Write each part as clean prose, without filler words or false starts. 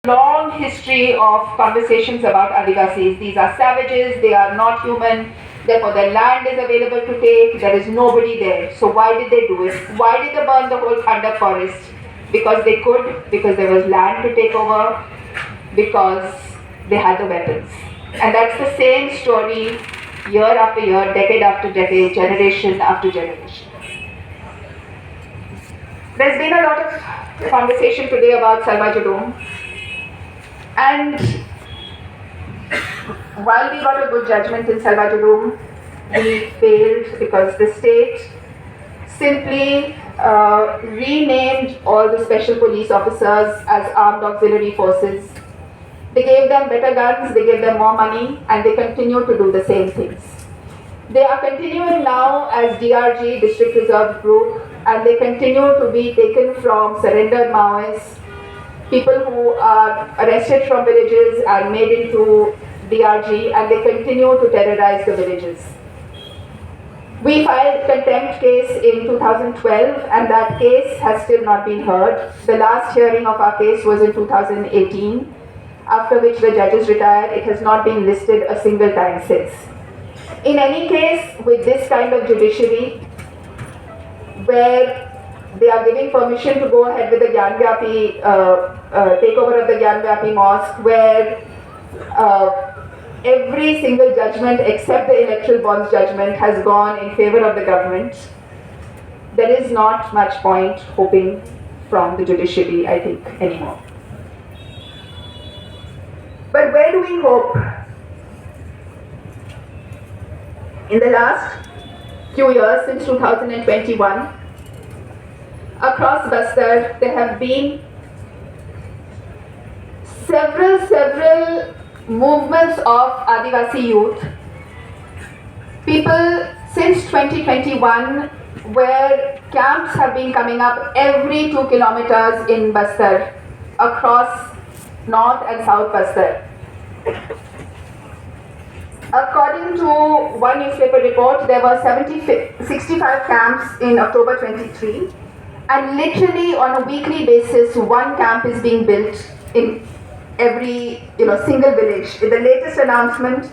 long history of conversations about Adivasis. These are savages, they are not human, therefore their land is available to take, there is nobody there. So why did they do it? Why did they burn the whole Khanda forest? Because they could, because there was land to take over, because they had the weapons. And that's the same story year after year, decade after decade, generation after generation. There's been a lot of conversation today about Salwa Judum. And while we got a good judgment in Salwa Judum, we failed because the state simply renamed all the special police officers as armed auxiliary forces. They gave them better guns, they gave them more money, and they continue to do the same things. They are continuing now as DRG, District Reserve Group, and they continue to be taken from surrendered Maoists. People who are arrested from villages are made into DRG, and they continue to terrorize the villages. We filed contempt case in 2012, and that case has still not been heard. The last hearing of our case was in 2018, after which the judges retired. It has not been listed a single time since. In any case, with this kind of judiciary, where they are giving permission to go ahead with the Gyanvapi takeover of the Gyanvapi mosque, where every single judgment except the electoral bonds judgment has gone in favor of the government, there is not much point hoping from the judiciary, I think, anymore. But where do we hope? In the last few years, since 2021, across Bastar, there have been several movements of Adivasi youth. People since 2021, where camps have been coming up every 2 kilometers in Bastar, across North and South Bastar. According to one newspaper report, there were 65 camps in October 23, and literally on a weekly basis, one camp is being built in every single village. In the latest announcement,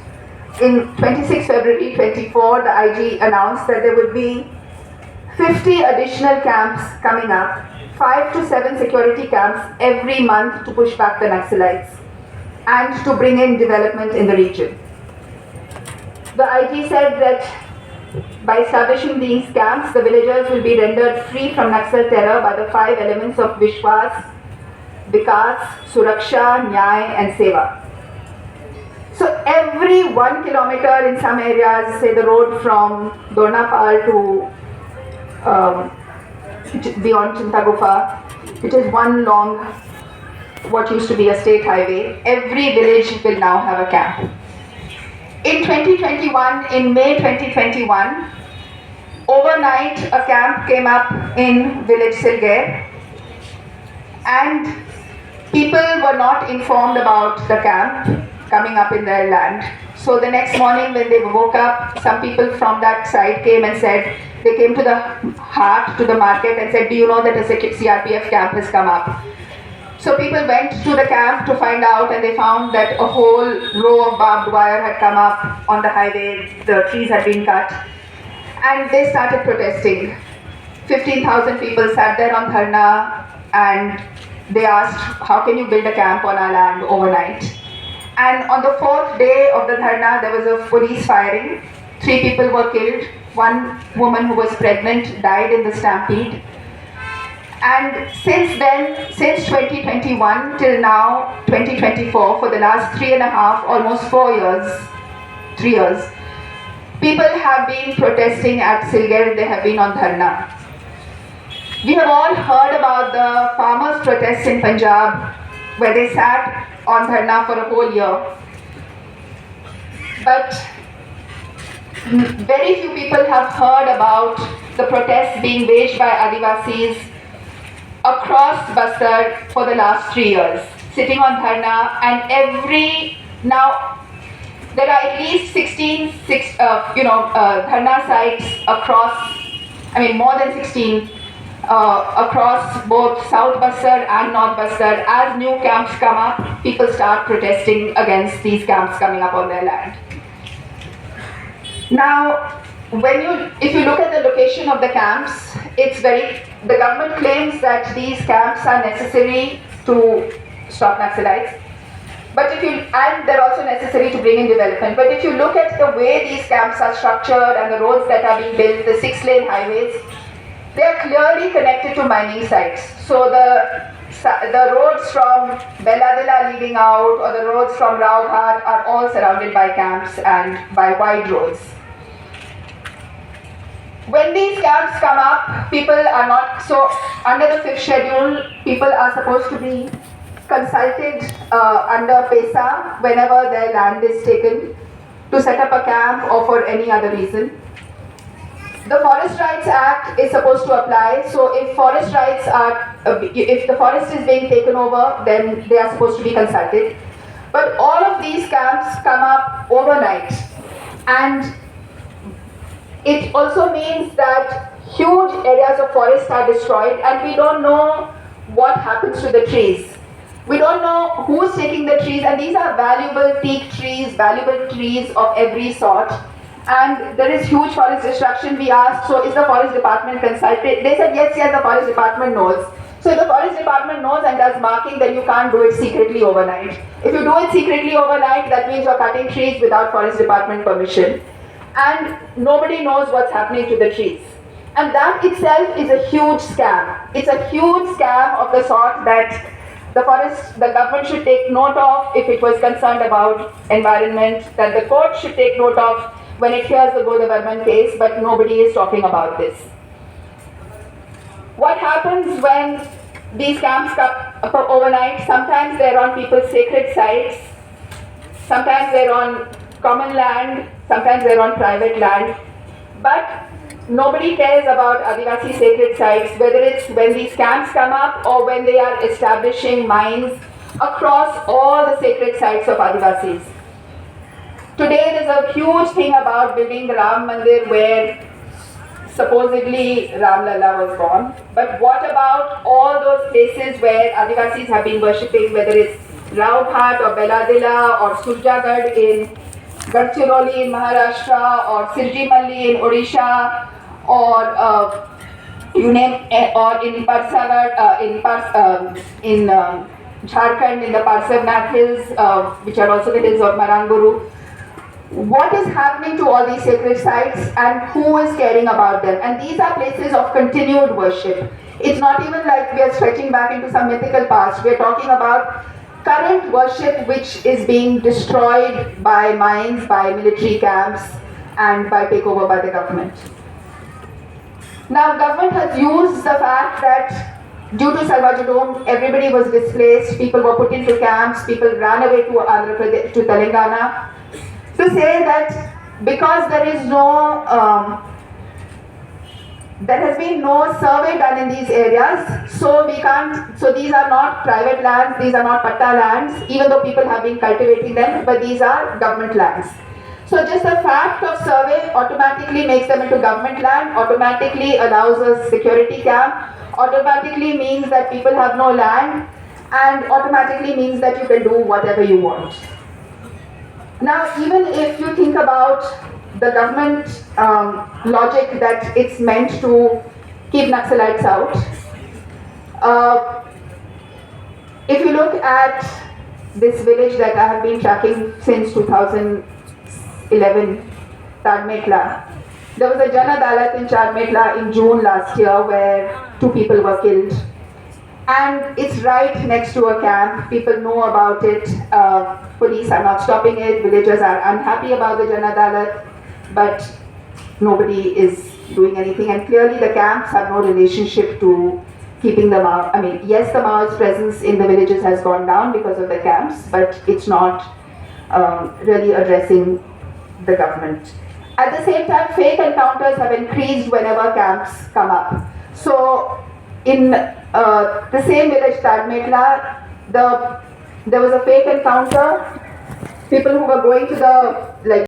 in 26 February 24, the IG announced that there would be 50 additional camps coming up, 5 to 7 security camps every month to push back the Naxalites and to bring in development in the region. The IG said that by establishing these camps, the villagers will be rendered free from Naxal terror by the 5 elements of Vishwas, Vikas, Suraksha, Nyay and Seva. So every 1 kilometer in some areas, say the road from Dornapal to beyond Chintagufa, which is one long, what used to be a state highway, every village will now have a camp. In 2021, in May 2021, overnight a camp came up in village Silgair, and people were not informed about the camp coming up in their land. So the next morning when they woke up, some people from that side came and said, they came to the haat, to the market and said, do you know that a CRPF camp has come up? So people went to the camp to find out, and they found that a whole row of barbed wire had come up on the highway, the trees had been cut, and they started protesting. 15,000 people sat there on dharna, and they asked, how can you build a camp on our land overnight? And on the 4th day of the dharna, there was a police firing. 3 people were killed. 1 woman who was pregnant died in the stampede. And since then, since 2021 till now, 2024, for the last 3.5, almost 4 years, 3 years, people have been protesting at Silgair, they have been on dharna. We have all heard about the farmers' protests in Punjab, where they sat on dharna for a whole year. But very few people have heard about the protests being waged by Adivasis across Bastar for the last 3 years, sitting on dharna, and now there are at least 16 dharna sites across, more than 16 across both South Bastar and North Bastar. As new camps come up, people start protesting against these camps coming up on their land. Now, if you look at the location of the camps, the government claims that these camps are necessary to stop Naxalites. And they're also necessary to bring in development. But if you look at the way these camps are structured and the roads that are being built, the 6-lane highways, they are clearly connected to mining sites. So the roads from Belladilla leading out or the roads from Raughat are all surrounded by camps and by wide roads. When these camps come up, people are not, so under the 5th schedule, people are supposed to be consulted under PESA whenever their land is taken to set up a camp or for any other reason. The Forest Rights Act is supposed to apply, so if if the forest is being taken over, then they are supposed to be consulted. But all of these camps come up overnight, and it also means that huge areas of forest are destroyed and we don't know what happens to the trees. We don't know who's taking the trees, and these are valuable teak trees, valuable trees of every sort. And there is huge forest destruction. We asked, so is the forest department consulted? They said, yes, the forest department knows. So if the forest department knows and does marking, then you can't do it secretly overnight. If you do it secretly overnight, that means you're cutting trees without forest department permission. And nobody knows what's happening to the trees. And that itself is a huge scam. It's a huge scam of the sort that the government should take note of if it was concerned about environment, that the court should take note of when it hears the Godavarman case, but nobody is talking about this. What happens when these camps come up overnight? Sometimes they're on people's sacred sites, sometimes they're on common land, sometimes they're on private land, but nobody cares about Adivasi sacred sites, whether it's when these camps come up or when they are establishing mines across all the sacred sites of Adivasis. Today there's a huge thing about building the Ram Mandir where supposedly Ram Lalla was born. But what about all those places where Adivasis have been worshipping, whether it's Raughat or Belladilla or Surjagad in Gadchiroli in Maharashtra or Sirjimalli in Odisha, or you name, or in Parsagarh, in Jharkhand in the Parsavnath hills, which are also the hills of Maranguru. What is happening to all these sacred sites and who is caring about them? And these are places of continued worship. It's not even like we are stretching back into some mythical past. We are talking about current worship which is being destroyed by mines, by military camps, and by takeover by the government. Now, government has used the fact that due to Salvajudum, everybody was displaced, people were put into camps, people ran away to Andhra Pradesh, to Telangana, to say that because there is there has been no survey done in these areas, so these are not private lands, these are not patta lands, even though people have been cultivating them, but these are government lands. So just the fact of survey automatically makes them into government land, automatically allows a security camp, automatically means that people have no land, and automatically means that you can do whatever you want. Now, even if you think about the government logic that it's meant to keep Naxalites out, if you look at this village that I have been tracking since 2011, Tadmetla, there was a Jan Adalat in Tadmetla in June last year where 2 people were killed. And it's right next to a camp. People know about it. Police are not stopping it. Villagers are unhappy about the Jan Adalat, but nobody is doing anything. And clearly the camps have no relationship to keeping them out. I mean, yes, the Maoist presence in the villages has gone down because of the camps, but it's not really addressing the government. At the same time, fake encounters have increased whenever camps come up. So in the same village, Tadmetla, there was a fake encounter. People who were going to the